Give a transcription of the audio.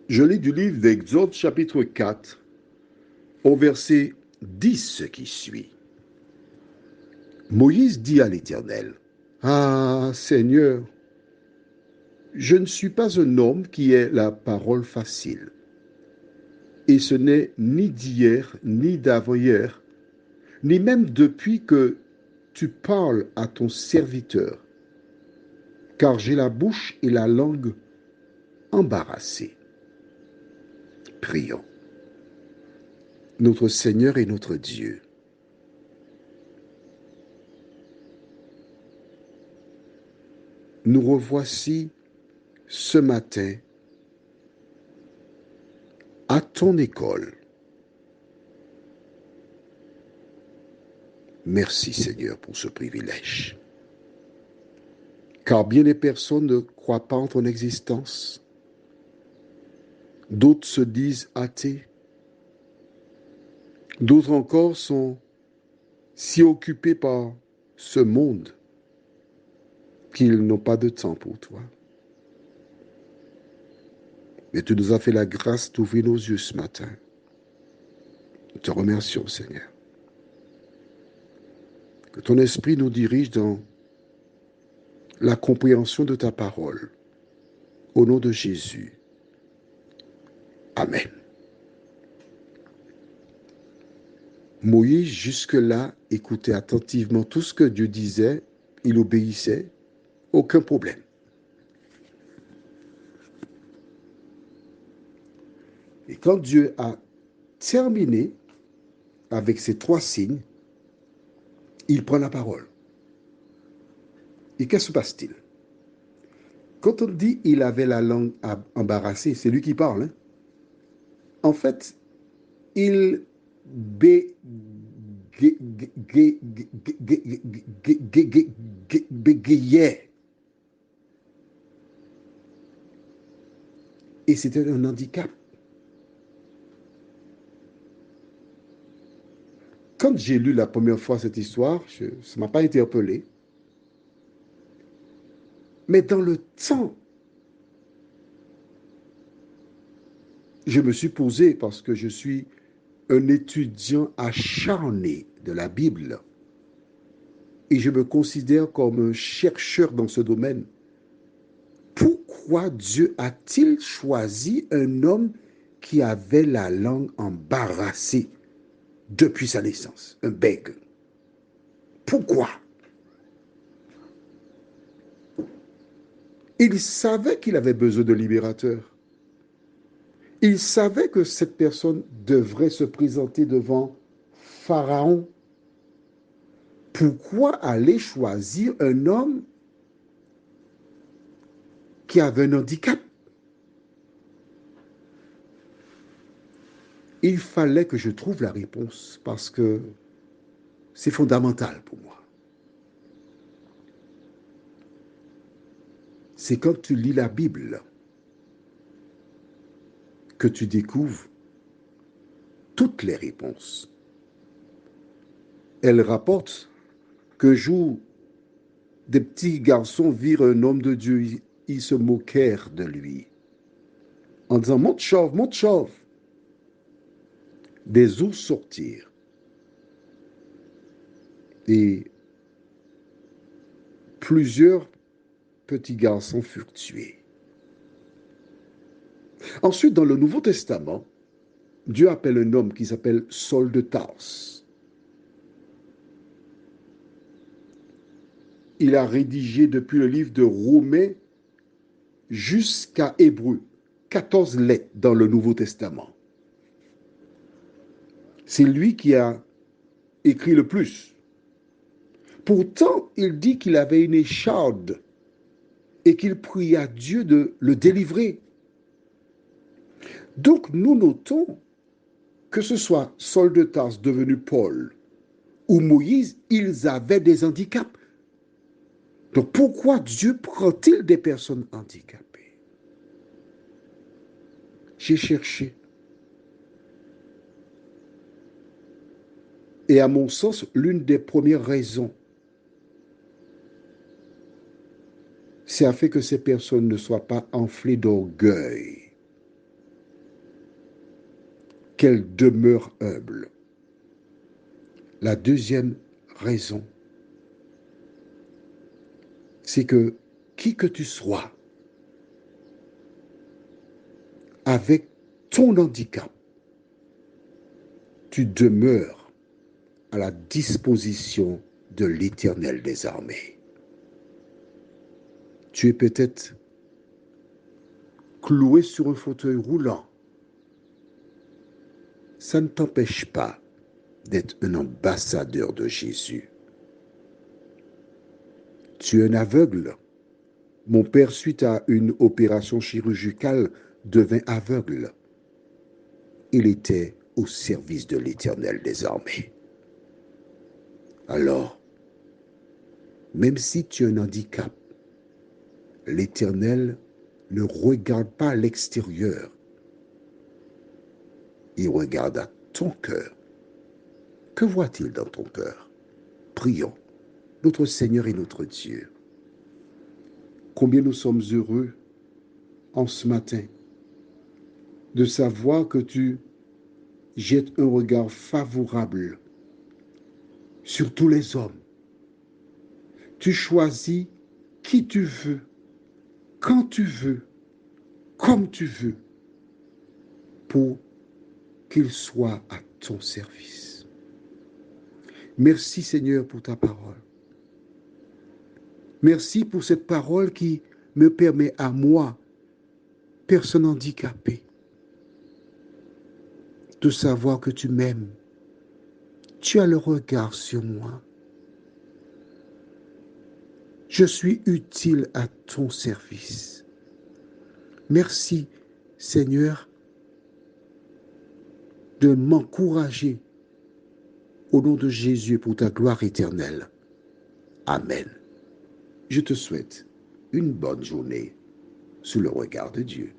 Je lis du livre d'Exode chapitre 4 au verset 10 qui suit. Moïse dit à l'Éternel, « Ah Seigneur, je ne suis pas un homme qui ait la parole facile, et ce n'est ni d'hier, ni d'avant-hier, ni même depuis que tu parles à ton serviteur, car j'ai la bouche et la langue embarrassées. » Prions. Notre Seigneur et notre Dieu, nous revoici ce matin à ton école. Merci Seigneur pour ce privilège. Car bien des personnes ne croient pas en ton existence. D'autres se disent athées. D'autres encore sont si occupés par ce monde qu'ils n'ont pas de temps pour toi. Mais tu nous as fait la grâce d'ouvrir nos yeux ce matin. Nous te remercions Seigneur. Que ton esprit nous dirige dans la compréhension de ta parole. Au nom de Jésus. Amen. Moïse, jusque-là, écoutait attentivement tout ce que Dieu disait. Il obéissait. Aucun problème. Et quand Dieu a terminé avec ces 3 signes, il prend la parole. Et qu'est-ce qui se passe-t-il? Quand on dit il avait la langue embarrassée, c'est lui qui parle. Hein? En fait, il bégayait. Et c'était un handicap. Quand j'ai lu la première fois cette histoire, ça ne m'a pas interpellé. Mais dans le temps, je me suis posé, parce que je suis un étudiant acharné de la Bible, et je me considère comme un chercheur dans ce domaine. Pourquoi Dieu a-t-il choisi un homme qui avait la langue embarrassée depuis sa naissance, un bègue? Pourquoi? Il savait qu'il avait besoin de libérateur. Il savait que cette personne devrait se présenter devant Pharaon. Pourquoi aller choisir un homme qui avait un handicap? Il fallait que je trouve la réponse parce que c'est fondamental pour moi. C'est quand tu lis la Bible que tu découvres toutes les réponses. Elle rapporte qu'un jour, des petits garçons virent un homme de Dieu, ils se moquèrent de lui en disant « Monte chauve, monte chauve ». Des ours sortirent et plusieurs petits garçons furent tués. Ensuite, dans le Nouveau Testament, Dieu appelle un homme qui s'appelle Saul de Tarse. Il a rédigé depuis le livre de Romains jusqu'à Hébreu 14 lettres dans le Nouveau Testament. C'est lui qui a écrit le plus. Pourtant, il dit qu'il avait une écharde et qu'il pria Dieu de le délivrer. Donc, nous notons que ce soit Saul de Tarse devenu Paul ou Moïse, ils avaient des handicaps. Donc, pourquoi Dieu prend-il des personnes handicapées? J'ai cherché. Et à mon sens, l'une des premières raisons, c'est afin que ces personnes ne soient pas enflées d'orgueil. qu'elle demeure humble. La deuxième raison, c'est que qui que tu sois, avec ton handicap, tu demeures à la disposition de l'Éternel des armées. Tu es peut-être cloué sur un fauteuil roulant. Ça ne t'empêche pas d'être un ambassadeur de Jésus. Tu es un aveugle. Mon père, suite à une opération chirurgicale, devint aveugle. Il était au service de l'Éternel des armées. Alors, même si tu as un handicap, l'Éternel ne regarde pas à l'extérieur. Il regarde à ton cœur. Que voit-il dans ton cœur? Prions, notre Seigneur et notre Dieu. Combien nous sommes heureux en ce matin de savoir que tu jettes un regard favorable sur tous les hommes. Tu choisis qui tu veux, quand tu veux, comme tu veux, pour qu'ils soient à ton service. Merci Seigneur pour ta parole. Merci pour cette parole qui me permet à moi, personne handicapée, de savoir que tu m'aimes. Tu as le regard sur moi. Je suis utile à ton service. Merci Seigneur de m'encourager au nom de Jésus pour ta gloire éternelle. Amen. Je te souhaite une bonne journée sous le regard de Dieu.